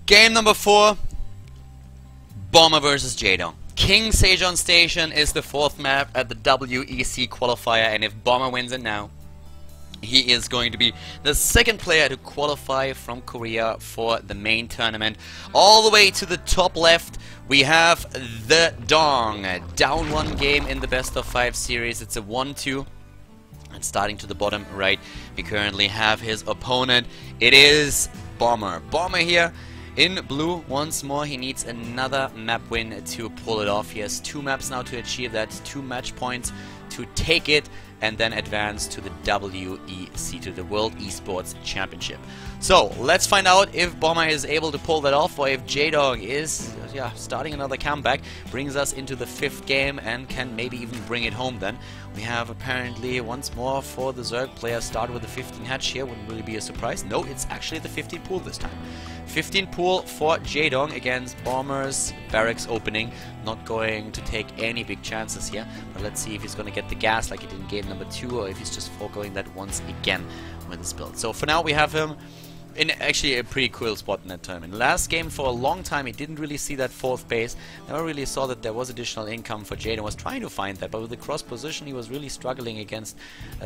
Game number 4, Bomber versus JaeDong. King Sejong Station is the 4th map at the WEC qualifier, and if Bomber wins it now, he is going to be the 2nd player to qualify from Korea for the main tournament. All the way to the top left, we have the Dong. Down 1 game in the best of 5 series. It's a 1-2. And starting to the bottom right, we currently have his opponent. It is Bomber. Bomber here in blue once more. He needs another map win to pull it off. He has 2 maps now to achieve that, 2 match points to take it and then advance to the WEC, to the World Esports Championship. So let's find out if Bomber is able to pull that off, or if JaeDong is starting another comeback, brings us into the 5th game and can maybe even bring it home then. We have apparently once more for the Zerg player start with the 15 hatch here. Wouldn't really be a surprise. No, it's actually the 15 pool this time. 15 pool for JaeDong against Bomber's barracks opening. Not going to take any big chances here, but let's see if he's going to get the gas like he did in game number 2, or if he's just foregoing that once again with his build. So for now we have him in actually a pretty cool spot in that tournament. Last game, for a long time, he didn't really see that 4th base. Never really saw that there was additional income for JaeDong. Was trying to find that, but with the cross position, he was really struggling against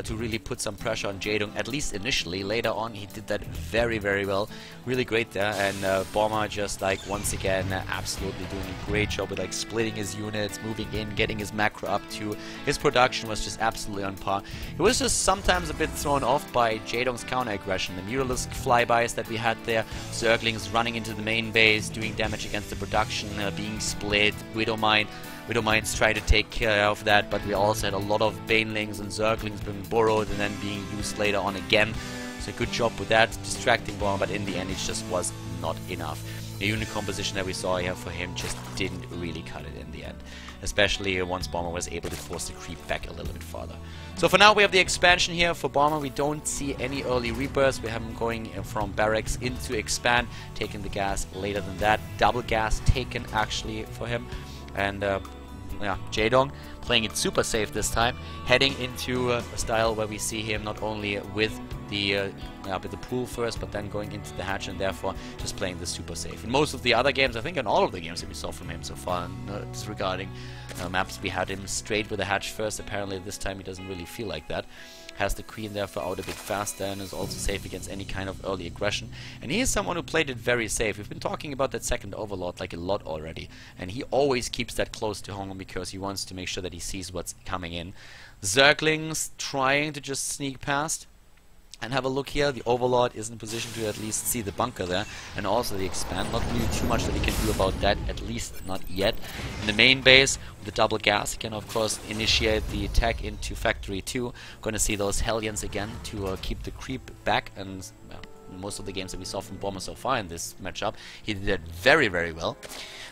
to really put some pressure on JaeDong, at least initially. Later on, he did that very, very well. Really great there, and Bomber just like once again absolutely doing a great job with like splitting his units, moving in, getting his macro up to. His production was just absolutely on par. He was just sometimes a bit thrown off by JaeDong's counter aggression. The Mutalisk flybys that we had there, Zerglings running into the main base, doing damage against the production, being split, Widowmines try to take care of that, but we also had a lot of Banelings and Zerglings being borrowed and then being used later on again. So good job with that, distracting Bomber, but in the end it just was not enough. The unit composition that we saw here for him just didn't really cut it in the end, especially once Bomber was able to force the creep back a little bit farther. So for now we have the expansion here for Bomber. We don't see any early rebirths. We have him going from barracks into expand, taking the gas later than that. Double gas taken actually for him. And yeah, JaeDong playing it super safe this time, heading into a style where we see him not only with the pool first, but then going into the hatch, and therefore just playing this super safe. In most of the other games, I think in all of the games that we saw from him so far, disregarding maps, we had him straight with the hatch first. Apparently this time he doesn't really feel like that. Has the queen therefore out a bit faster and is also safe against any kind of early aggression. And he is someone who played it very safe. We've been talking about that 2nd overlord like a lot already, and he always keeps that close to home because he wants to make sure that he sees what's coming in. Zerglings trying to just sneak past. And have a look here, the Overlord is in position to at least see the bunker there, and also the expand. Not really too much that he can do about that, at least not yet. In the main base, with the double gas, he can of course initiate the attack into Factory 2. Going to see those Hellions again to keep the creep back, and well, in most of the games that we saw from Bomber so far in this matchup, he did that very, very well.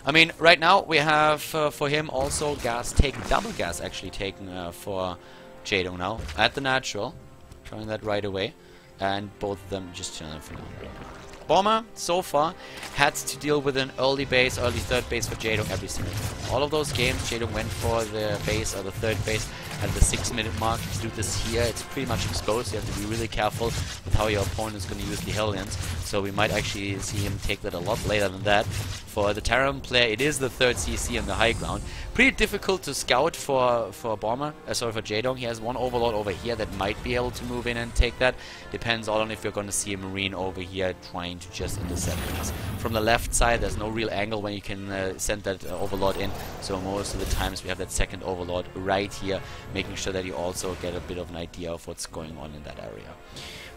I mean, right now we have for him also gas taken, double gas actually taken for JaeDong now, at the natural. Trying that right away, and both of them just chilling for now. Bomber, so far, had to deal with an early base, early 3rd base for JaeDong every single time. All of those games, JaeDong went for the base or the 3rd base at the 6-minute mark. To do this here, it's pretty much exposed. You have to be really careful with how your opponent is going to use the Hellions. So we might actually see him take that a lot later than that. For the Terran player, it is the 3rd CC on the high ground. Pretty difficult to scout for Bomber, sorry, for JaeDong. He has one Overlord over here that might be able to move in and take that. Depends all on if you're going to see a Marine over here trying to just intercept things. From the left side, there's no real angle when you can send that Overlord in. So most of the times we have that 2nd Overlord right here, making sure that you also get a bit of an idea of what's going on in that area.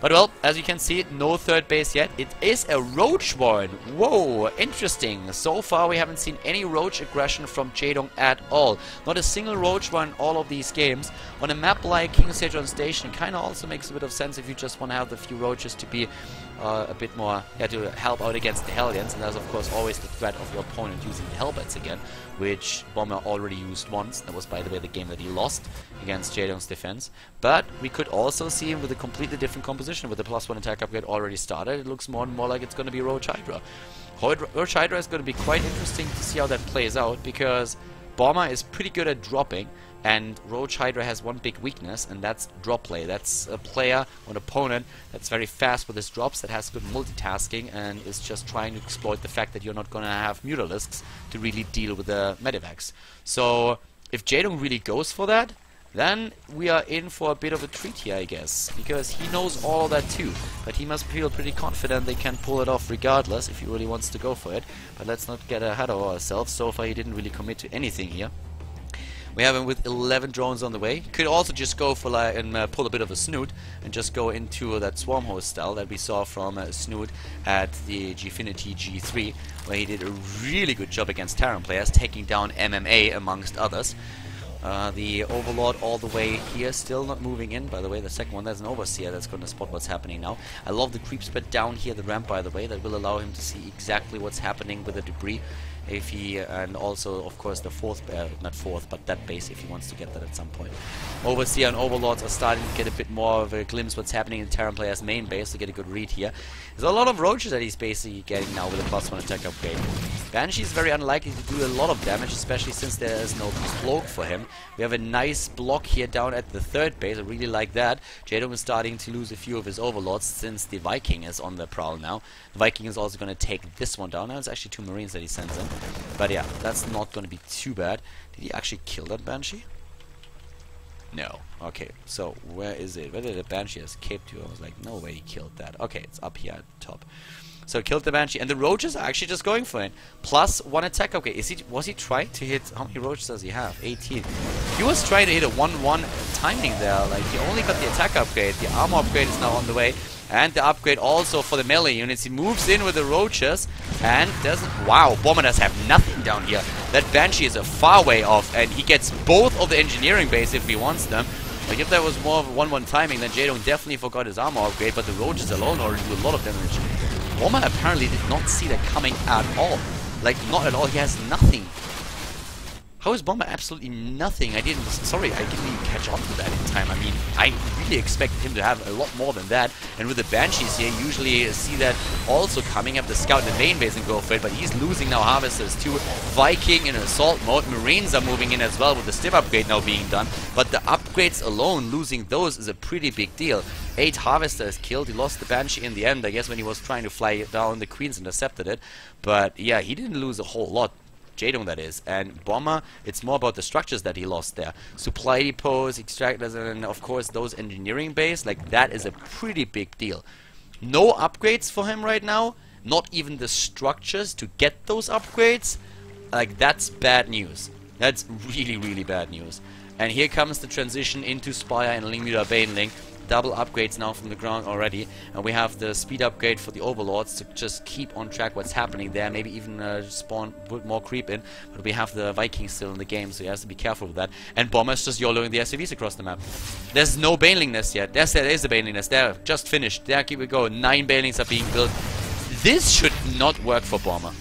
But well, as you can see, no 3rd base yet. It is a Roach one. Whoa, interesting. So far we haven't seen any Roach aggression from JaeDong at all. Not a single Roach one in all of these games. On a map like King Sejong Station, it kind of also makes a bit of sense if you just want to have the few Roaches to be a bit more, to help out against the Hellions. And there's of course always the threat of your opponent using the Hellbats again, which Bomber already used once. That was, by the way, the game that he lost against JaeDong's defense. But we could also see him with a completely different composition. With the +1 attack upgrade already started, it looks more and more like it's going to be Roach Hydra. Roach Hydra is going to be quite interesting to see how that plays out, because Bomber is pretty good at dropping, And Roach Hydra has one big weakness, and that's drop play. That's a player or an opponent that's very fast with his drops, that has good multitasking, and is just trying to exploit the fact that you're not going to have Mutalisks to really deal with the Medivacs. So if JaeDong really goes for that, then we are in for a bit of a treat here, I guess, because he knows all of that too. But he must feel pretty confident they can pull it off regardless if he really wants to go for it. But let's not get ahead of ourselves. So far he didn't really commit to anything here. We have him with 11 drones on the way. He could also just go for like and pull a bit of a Snoot and just go into that Swarm Host style that we saw from Snoot at the Gfinity G3, where he did a really good job against Terran players, taking down MMA amongst others. The Overlord all the way here, still not moving in. By the way, the second one, there's an Overseer that's going to spot what's happening now. I love the creep spread down here, the ramp, by the way. That will allow him to see exactly what's happening with the debris. If he, and also, of course, the not fourth, but that base, if he wants to get that at some point. Overseer and Overlords are starting to get a bit more of a glimpse what's happening in Terran player's main base to get a good read here. There's a lot of Roaches that he's basically getting now with a +1 attack upgrade. Banshee is very unlikely to do a lot of damage, especially since there is no cloak for him. We have a nice block here down at the third base. I really like that. JaeDong is starting to lose a few of his Overlords since the Viking is on the prowl now. The Viking is also going to take this one down. Now it's actually 2 Marines that he sends in. But yeah, that's not going to be too bad. Did he actually kill that Banshee? No. Okay, so where is it? Where did the Banshee escape to? I was like, no way he killed that. Okay, it's up here at the top. So killed the Banshee, and the Roaches are actually just going for it. +1 attack. Okay, was he trying to hit? How many Roaches does he have? 18. He was trying to hit a 1-1 timing there. Like, he only got the attack upgrade. The armor upgrade is now on the way, and the upgrade also for the melee units. He moves in with the Roaches and doesn't. Wow, Bomber does have nothing down here. That Banshee is a far way off, and he gets both of the engineering base if he wants them. Like, if there was more of a 1-1 timing, then JaeDong definitely forgot his armor upgrade, but the Roaches alone already do a lot of damage. Bomber apparently did not see that coming at all. Like, not at all. He has nothing. How is Bomber absolutely nothing? Sorry, I didn't even catch on to that in time. I mean, I really expected him to have a lot more than that. And with the Banshees here, you usually see that also coming, have the Scout in the main base and go for it. But he's losing now Harvesters too. Viking in assault mode. Marines are moving in as well with the Stim upgrade now being done. But the upgrades alone, losing those is a pretty big deal. 8 Harvesters killed. He lost the Banshee in the end, I guess, when he was trying to fly down. The Queens intercepted it. But yeah, he didn't lose a whole lot. JaeDong, that is. And Bomber, it's more about the structures that he lost there. Supply depots, extractors, and of course those engineering base. Like, that is a pretty big deal. No upgrades for him right now. Not even the structures to get those upgrades. Like, that's bad news. That's really, really bad news. And here comes the transition into Spire and Lingmuir Baneling. Double upgrades now from the ground already, and we have the speed upgrade for the Overlords to just keep on track what's happening there, maybe even spawn, put more creep in, but we have the Vikings still in the game, so he has to be careful with that. And Bomber's just YOLOing the SCVs across the map. There's no Baneling nest yet. There is a Baneling nest. There, just finished. There, keep it going. 9 Banelings are being built. This should not work for Bomber.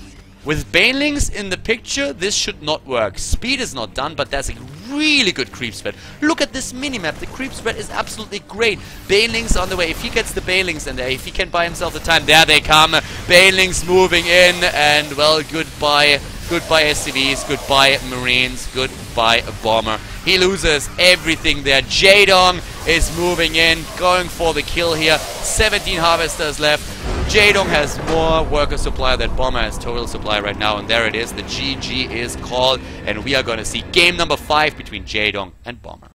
With Banelings in the picture, this should not work. Speed is not done, but that's a really good creep spread. Look at this minimap. The creep spread is absolutely great. Banelings on the way. If he gets the Banelings in there, if he can buy himself the time, there they come. Banelings moving in, and well, goodbye. Goodbye SCVs, goodbye Marines, goodbye Bomber. He loses everything there. JaeDong is moving in, going for the kill here. 17 Harvesters left. JaeDong has more worker supply than Bomber has total supply right now, and there it is. The GG is called, and we are going to see game number 5 between JaeDong and Bomber.